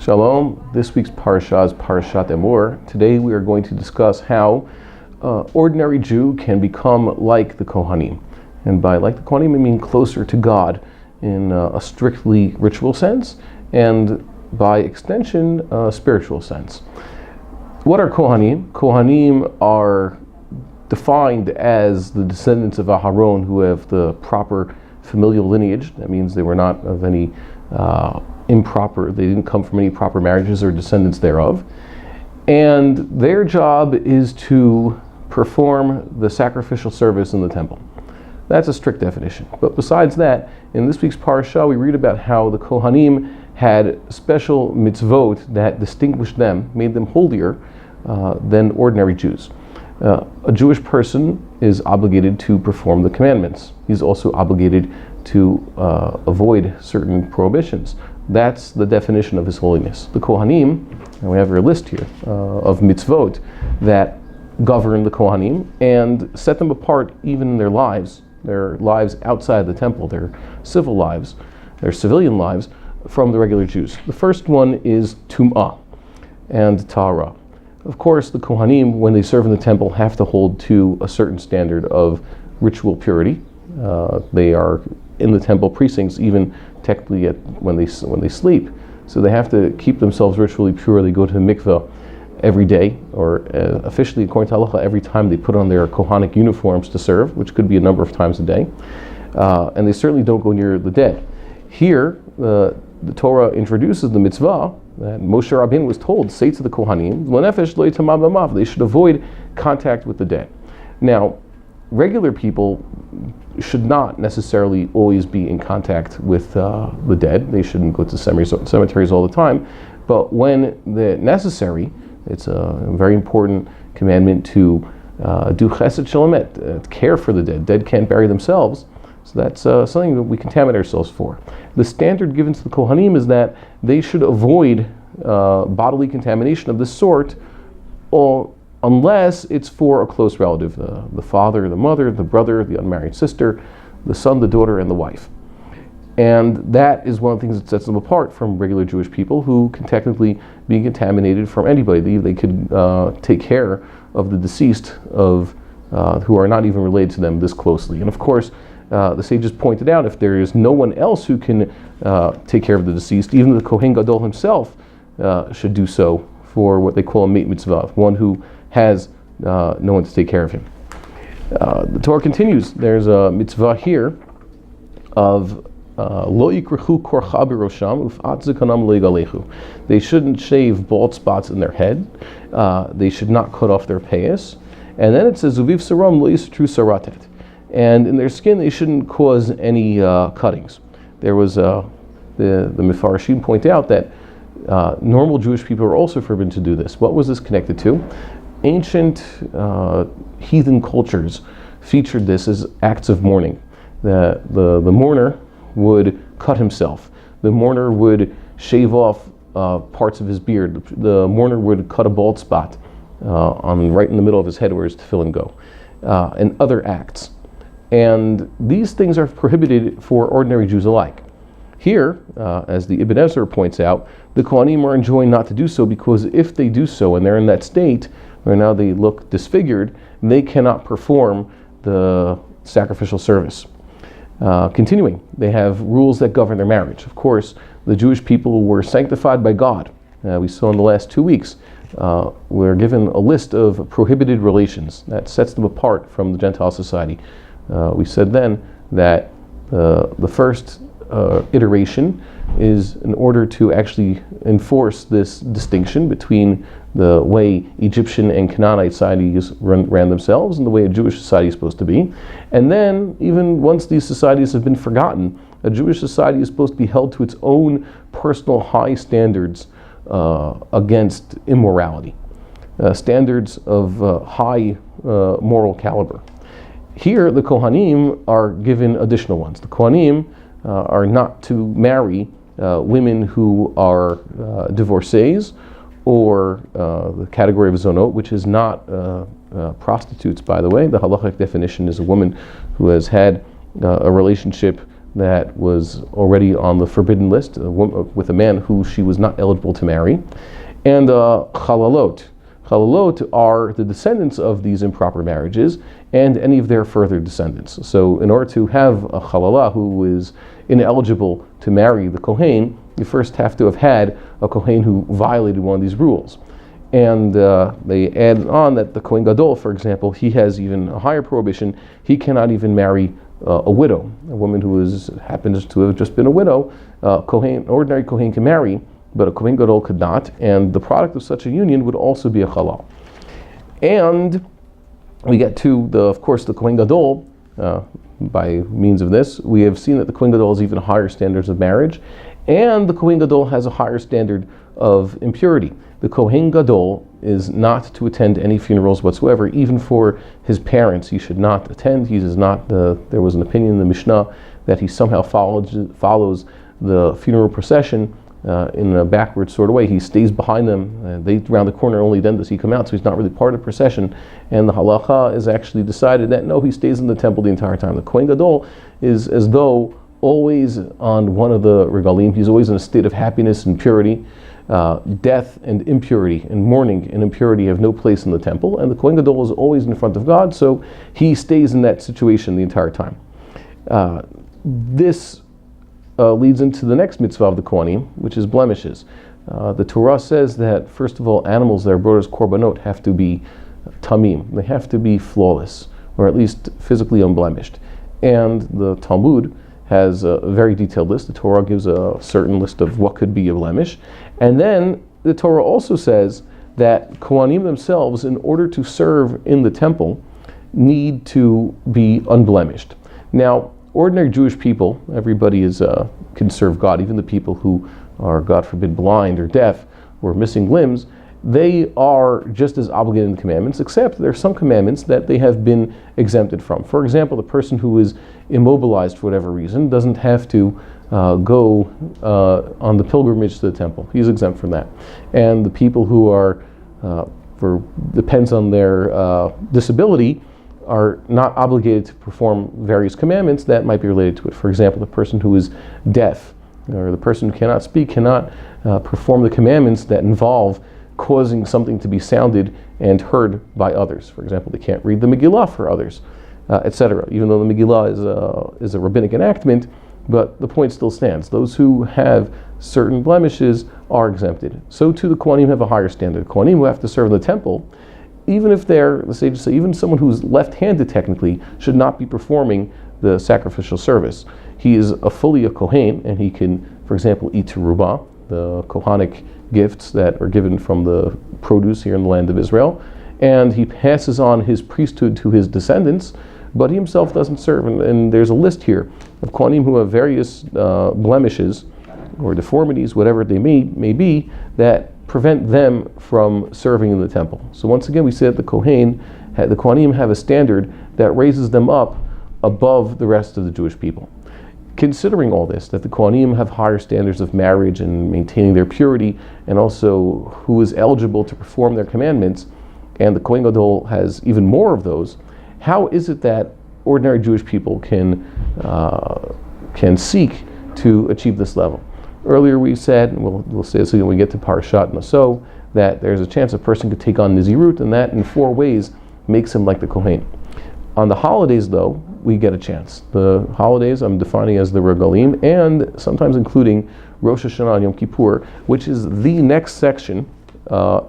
Shalom. This week's parasha is Parashat Emor. Today we are going to discuss how ordinary Jew can become like the Kohanim. And by like the Kohanim, I mean closer to God in a strictly ritual sense, and by extension, a spiritual sense. What are Kohanim? Kohanim are defined as the descendants of Aharon who have the proper familial lineage. That means they were not of any they didn't come from any proper marriages or descendants thereof. And their job is to perform the sacrificial service in the temple. That's a strict definition. But besides that, in this week's parasha, we read about how the Kohanim had special mitzvot that distinguished them, made them holier than ordinary Jews. A Jewish person is obligated to perform the commandments. He's also obligated to avoid certain prohibitions. That's the definition of his holiness. The Kohanim, and we have your list here of mitzvot that govern the Kohanim and set them apart even in their lives outside the temple, their civil lives, their civilian lives, from the regular Jews. The first one is tum'ah and tahara. Of course, the Kohanim, when they serve in the temple, have to hold to a certain standard of ritual purity. They are in the temple precincts, even technically when they sleep. So they have to keep themselves ritually pure. They go to the mikveh every day, or officially, according to halacha, every time they put on their Kohanic uniforms to serve, which could be a number of times a day. And they certainly don't go near the dead. Here, the Torah introduces the mitzvah that Moshe Rabbeinu was told, say to the Kohanim, lo nefesh lo yitamah b'mav, they should avoid contact with the dead. Now, regular people should not necessarily always be in contact with the dead. They shouldn't go to cemeteries all the time. But when they're necessary, it's a very important commandment to do chesed shel emet, care for the dead. Dead can't bury themselves. So that's something that we contaminate ourselves for. The standard given to the Kohanim is that they should avoid bodily contamination of this sort, unless it's for a close relative, the father, the mother, the brother, the unmarried sister, the son, the daughter, and the wife. And that is one of the things that sets them apart from regular Jewish people who can technically be contaminated from anybody. They could take care of the deceased who are not even related to them this closely. And of course, the sages pointed out, if there is no one else who can take care of the deceased, even the Kohen Gadol himself should do so for what they call a meit mitzvah, one who has no one to take care of him. The Torah continues. There's a mitzvah here of lo yikrechu korcha b'rosham uf'at zekanam lo yigalechu. They shouldn't shave bald spots in their head. They should not cut off their payas. And then it says uviv saram lo yisatru saratet. And in their skin, they shouldn't cause any cuttings. There was the Mefarshim point out that normal Jewish people are also forbidden to do this. What was this connected to? Ancient heathen cultures featured this as acts of mourning. The mourner would cut himself. The mourner would shave off parts of his beard. The mourner would cut a bald spot right in the middle of his head where his tefillin go, and other acts. And these things are prohibited for ordinary Jews alike. Here, as the Ibn Ezra points out, the Kohanim are enjoined not to do so, because if they do so and they're in that state where now they look disfigured, they cannot perform the sacrificial service. Continuing, they have rules that govern their marriage. Of course, the Jewish people were sanctified by God. We saw in the last 2 weeks, we're given a list of prohibited relations that sets them apart from the Gentile society. We said then that the first iteration is in order to actually enforce this distinction between the way Egyptian and Canaanite societies ran themselves and the way a Jewish society is supposed to be. And then, even once these societies have been forgotten, a Jewish society is supposed to be held to its own personal high standards against immorality, standards of high moral caliber. Here, the Kohanim are given additional ones. The Kohanim are not to marry women who are divorcees, or the category of zonot, which is not prostitutes, by the way. The halachic definition is a woman who has had a relationship that was already on the forbidden list, with a man who she was not eligible to marry, and chalalot. Chalalot are the descendants of these improper marriages and any of their further descendants. So in order to have a chalala who is ineligible to marry the Kohen, you first have to have had a Kohen who violated one of these rules. And they add on that the Kohen Gadol, for example, he has even a higher prohibition. He cannot even marry a widow, a woman who happens to have just been a widow. An ordinary Kohen can marry, but a Kohen Gadol could not, and the product of such a union would also be a halal. And we get to, of course, the Kohen Gadol. By means of this, we have seen that the Kohen Gadol has even higher standards of marriage, and the Kohen Gadol has a higher standard of impurity. The Kohen Gadol is not to attend any funerals whatsoever, even for his parents. He should not attend. He does not. There was an opinion in the Mishnah that he somehow follows the funeral procession in a backward sort of way. He stays behind them. They round the corner, only then does he come out, so he's not really part of the procession. And the halacha is actually decided that no, he stays in the temple the entire time. The Kohen Gadol is as though always on one of the regalim. He's always in a state of happiness and purity. Death and impurity and mourning and impurity have no place in the temple, and the Kohen Gadol is always in front of God, so he stays in that situation the entire time. This leads into the next mitzvah of the Kohanim, which is blemishes. The Torah says that, first of all, animals that are brought as korbanot have to be tamim. They have to be flawless, or at least physically unblemished. And the Talmud has a very detailed list. The Torah gives a certain list of what could be a blemish. And then the Torah also says that Kohanim themselves, in order to serve in the temple, need to be unblemished. Now, ordinary Jewish people, everybody can serve God, even the people who are, God forbid, blind or deaf or missing limbs. They are just as obligated in the commandments, except there are some commandments that they have been exempted from. For example, the person who is immobilized for whatever reason doesn't have to go on the pilgrimage to the temple. He's exempt from that. And the people who are, depends on their disability, are not obligated to perform various commandments that might be related to it. For example, the person who is deaf or the person who cannot speak cannot perform the commandments that involve causing something to be sounded and heard by others. For example, they can't read the Megillah for others, etc. Even though the Megillah is a rabbinic enactment, but the point still stands. Those who have certain blemishes are exempted. So too the Kohanim have a higher standard. Kohanim who have to serve in the temple, even if the sages say, even someone who's left-handed technically should not be performing the sacrificial service. He is fully a Kohen, and he can, for example, eat terubah, the Kohanic gifts that are given from the produce here in the land of Israel, and he passes on his priesthood to his descendants, but he himself doesn't serve. And there's a list here of Kohanim who have various blemishes or deformities, whatever they may be, that prevent them from serving in the temple. So once again, we say that the Kohanim have a standard that raises them up above the rest of the Jewish people. Considering all this, that the Kohanim have higher standards of marriage and maintaining their purity, and also who is eligible to perform their commandments, and the Kohen Gadol has even more of those, how is it that ordinary Jewish people can seek to achieve this level? Earlier we said, and we'll say this when we get to Parashat Naso, that there's a chance a person could take on Nizirut, and that in 4 ways makes him like the Kohen. On the holidays, though, we get a chance. The holidays I'm defining as the Regalim, and sometimes including Rosh Hashanah and Yom Kippur, which is the next section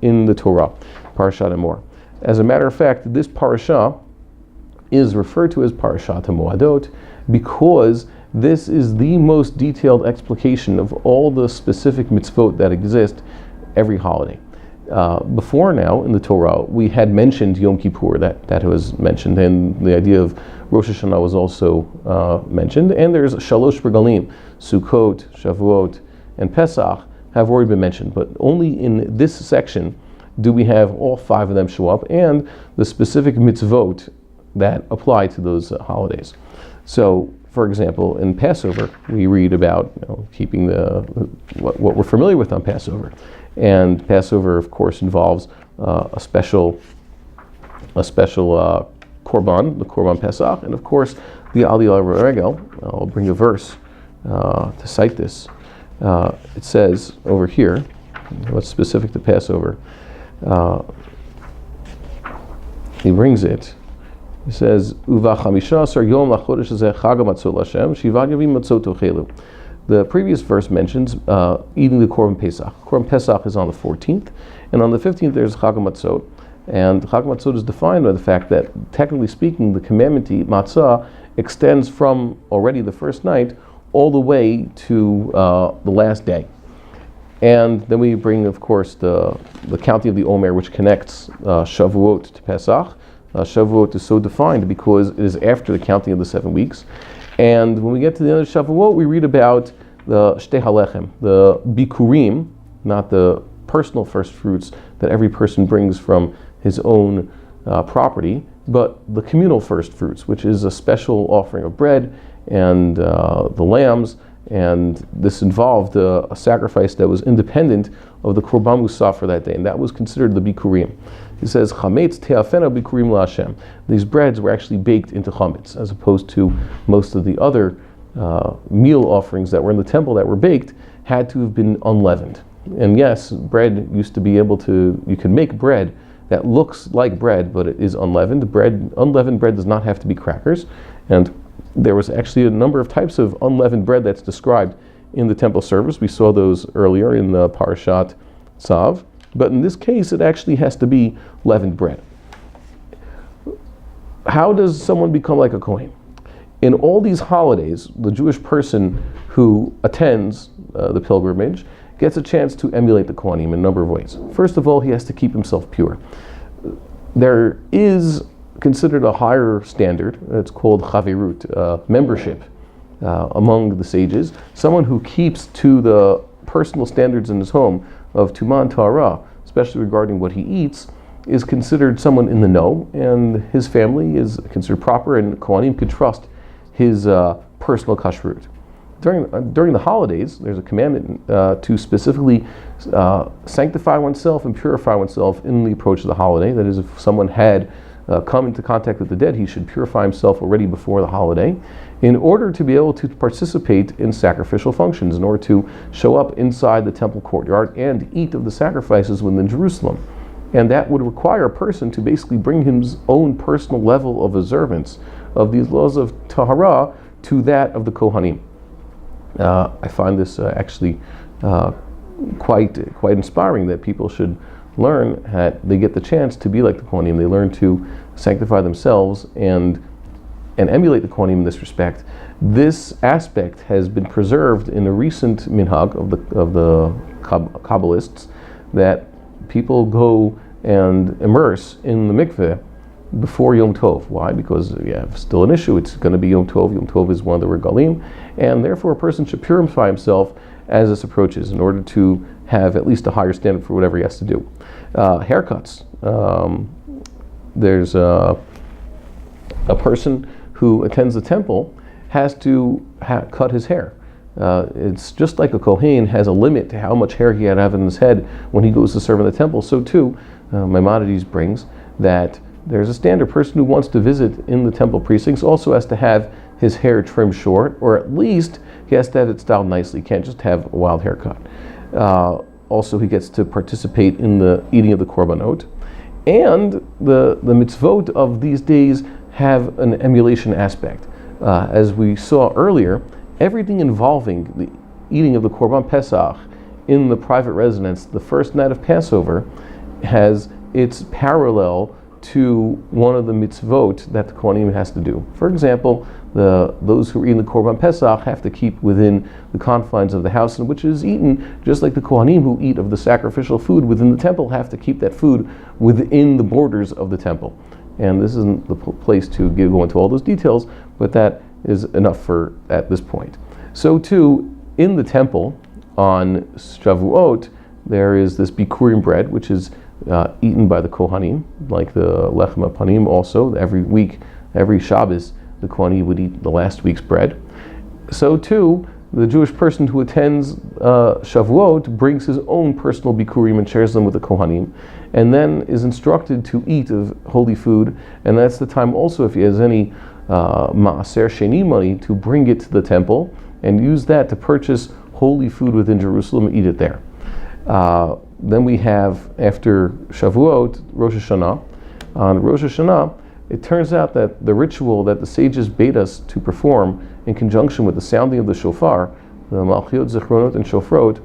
in the Torah, Parashat Emor. As a matter of fact, this parasha is referred to as Parashat HaMoadot because this is the most detailed explication of all the specific mitzvot that exist every holiday. Before now, in the Torah, we had mentioned Yom Kippur, that was mentioned, and the idea of Rosh Hashanah was also mentioned, and there's Shalosh Regalim, Sukkot, Shavuot, and Pesach have already been mentioned, but only in this section do we have all 5 of them show up, and the specific mitzvot that apply to those holidays. So, for example, in Passover, we read about keeping what we're familiar with on Passover. And Passover, of course, involves a special korban Korban, the Korban Pesach, and of course the Aliyah Regel. I'll bring a verse to cite this. It says over here, what's specific to Passover. He brings it. He says, "Uva chamisha asar yom lachodesh hazeh chag hamatzot l'Hashem, shivat yavim matzot tochelu." The previous verse mentions eating the Korban Pesach. Korban Pesach is on the 14th, and on the 15th there's Chag HaMatzot. And Chag HaMatzot is defined by the fact that, technically speaking, the commandment to eat matzah extends from already the first night all the way to the last day. And then we bring, of course, the counting of the Omer, which connects Shavuot to Pesach. Shavuot is so defined because it is after the counting of the 7 weeks. And when we get to the end of Shavuot, we read about the Shtei HaLechem, the Bikurim, not the personal first fruits that every person brings from his own property, but the communal first fruits, which is a special offering of bread and the lambs. And this involved a sacrifice that was independent of the Korban Musaf for that day, and that was considered the Bikurim. He says, Chametz te'afena bikurim la'Hashem. These breads were actually baked into chametz, as opposed to most of the other meal offerings that were in the temple that were baked had to have been unleavened. And yes, bread used to be able to, you can make bread that looks like bread, but it is unleavened. Unleavened bread does not have to be crackers. And there was actually a number of types of unleavened bread that's described in the temple service. We saw those earlier in the Parashat Tzav. But in this case, it actually has to be leavened bread. How does someone become like a Kohen? In all these holidays, the Jewish person who attends the pilgrimage gets a chance to emulate the Kohanim in a number of ways. First of all, he has to keep himself pure. There is considered a higher standard. It's called chavirut, membership among the sages. Someone who keeps to the personal standards in his home of Tumah and Tahara, especially regarding what he eats, is considered someone in the know, and his family is considered proper, and Kohanim could trust his personal kashrut. During the holidays, there's a commandment to specifically sanctify oneself and purify oneself in the approach of the holiday. That is, if someone had come into contact with the dead, he should purify himself already before the holiday in order to be able to participate in sacrificial functions, in order to show up inside the temple courtyard and eat of the sacrifices within Jerusalem. And that would require a person to basically bring his own personal level of observance of these laws of Tahara to that of the Kohanim. I find this actually quite inspiring, that people should learn that they get the chance to be like the Kohanim. They learn to sanctify themselves and emulate the Kohanim in this respect. This aspect has been preserved in a recent minhag of the Kabbalists, that people go and immerse in the mikveh before Yom Tov. Why? Because you have still an issue. It's going to be Yom Tov. Yom Tov is one of the regalim, and therefore a person should purify himself as this approaches in order to have at least a higher standard for whatever he has to do. Haircuts. There's a person who attends the temple has to cut his hair. It's just like a Kohen has a limit to how much hair he had to have in his head when he goes to serve in the temple. So too, Maimonides brings that there's a standard person who wants to visit in the temple precincts also has to have his hair trimmed short, or at least he has to have it styled nicely. He can't just have a wild haircut. Also, he gets to participate in the eating of the korbanot. And the mitzvot of these days have an emulation aspect. As we saw earlier, everything involving the eating of the Korban Pesach in the private residence the first night of Passover has its parallel to one of the mitzvot that the Kohanim has to do. For example, those who are eating the Korban Pesach have to keep within the confines of the house in which it is eaten, just like the Kohanim who eat of the sacrificial food within the temple have to keep that food within the borders of the temple. And this isn't the place to go into all those details, but that is enough for at this point. So too, in the temple on Shavuot, there is this bikurim bread, which is eaten by the Kohanim, like the lechem panim also. Every week, every Shabbos, the Kohanim would eat the last week's bread. So too, the Jewish person who attends Shavuot brings his own personal bikurim and shares them with the Kohanim. and then is instructed to eat of holy food. And that's the time also, if he has any maaser sheni money, to bring it to the temple and use that to purchase holy food within Jerusalem and eat it there. Then we have, after Shavuot, Rosh Hashanah. On Rosh Hashanah, it turns out that the ritual that the sages bade us to perform in conjunction with the sounding of the shofar, the Malchiot, Zichronot, and Shofrot,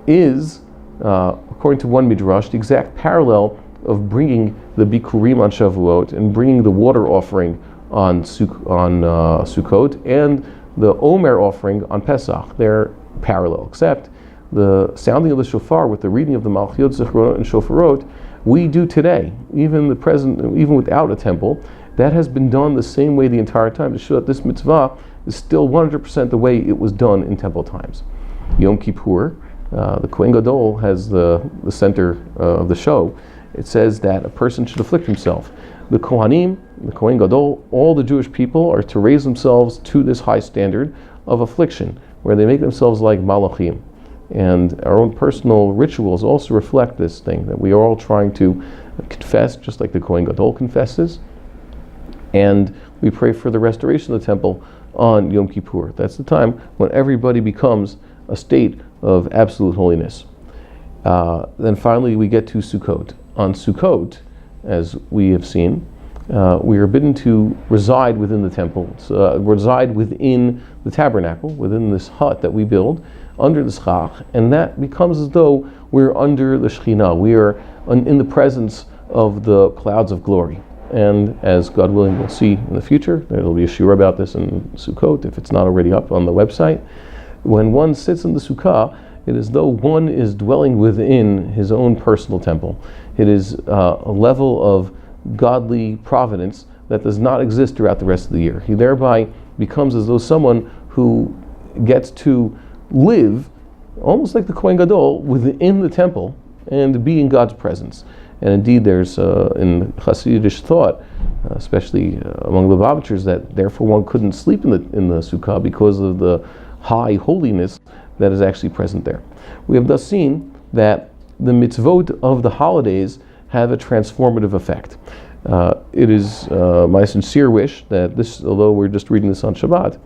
is, according to one midrash, the exact parallel of bringing the Bikurim on Shavuot and bringing the water offering on Sukkot and the Omer offering on Pesach. They're parallel, except the sounding of the shofar with the reading of the Malchiot, Zichronot, and Shofarot we do today, even without a temple. That has been done the same way the entire time, to show that this mitzvah is still 100% the way it was done in temple times. Yom Kippur, the Kohen Gadol has the center of the show. It says that a person should afflict himself. The Kohanim, the Kohen Gadol, all the Jewish people are to raise themselves to this high standard of affliction, where they make themselves like malachim. And our own personal rituals also reflect this thing, that we are all trying to confess, just like the Kohen Gadol confesses. And we pray for the restoration of the temple on Yom Kippur. That's the time when everybody becomes a state of absolute holiness. Then finally we get to Sukkot. On Sukkot, as we have seen, we are bidden to reside within the temple, reside within the tabernacle, within this hut that we build, under the schach, and that becomes as though we're under the Shekhinah. We are in the presence of the clouds of glory. And as God willing we'll see in the future, there will be a shiur about this in Sukkot, if it's not already up on the website. When one sits in the sukkah, it is though one is dwelling within his own personal temple. It is a level of godly providence that does not exist throughout the rest of the year. He thereby becomes as though someone who gets to live almost like the Kohen Gadol within the temple and be in God's presence. And indeed there's in Hasidic thought, especially among the Lubavitchers, that therefore one couldn't sleep in the sukkah because of the high holiness that is actually present there. We have thus seen that the mitzvot of the holidays have a transformative effect. It is my sincere wish that this, although we're just reading this on Shabbat,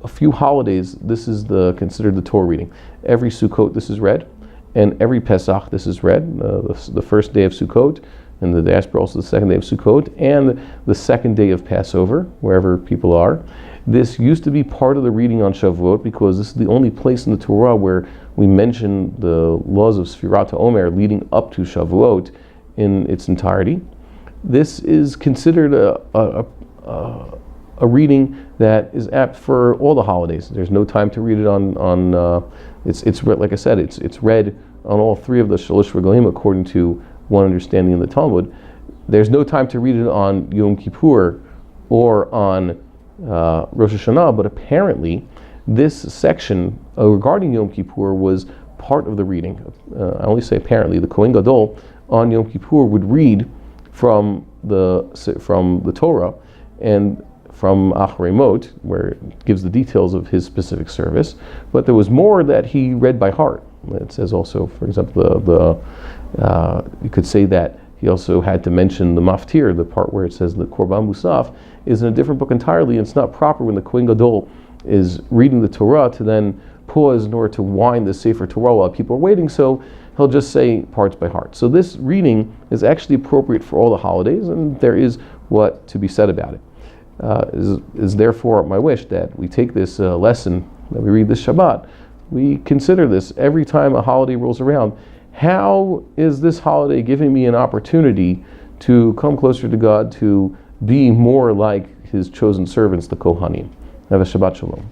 a few holidays, this is considered the Torah reading. Every Sukkot this is read, and every Pesach this is read, the first day of Sukkot, and the diaspora also the second day of Sukkot, and the second day of Passover, wherever people are. This used to be part of the reading on Shavuot, because this is the only place in the Torah where we mention the laws of Sfirat HaOmer leading up to Shavuot in its entirety. This is considered a reading that is apt for all the holidays. There's no time to read it on it's like I said, it's read on all three of the Shalosh Regalim according to one understanding in the Talmud. There's no time to read it on Yom Kippur or on Rosh Hashanah, but apparently this section regarding Yom Kippur was part of the reading. I only say apparently. The Kohen Gadol on Yom Kippur would read from the Torah and from Achrei Mot, where it gives the details of his specific service, but there was more that he read by heart. It says also, for example, you could say that he also had to mention the Maftir, the part where it says the Korban Musaf, is in a different book entirely, and it's not proper when the Kohen Gadol is reading the Torah to then pause in order to wind the Sefer Torah while people are waiting, so he'll just say parts by heart. So this reading is actually appropriate for all the holidays, and there is what to be said about it. Is therefore my wish that we take this lesson that we read this Shabbat, we consider this every time a holiday rolls around. How is this holiday giving me an opportunity to come closer to God, to be more like His chosen servants, the Kohanim? Have a Shabbat Shalom.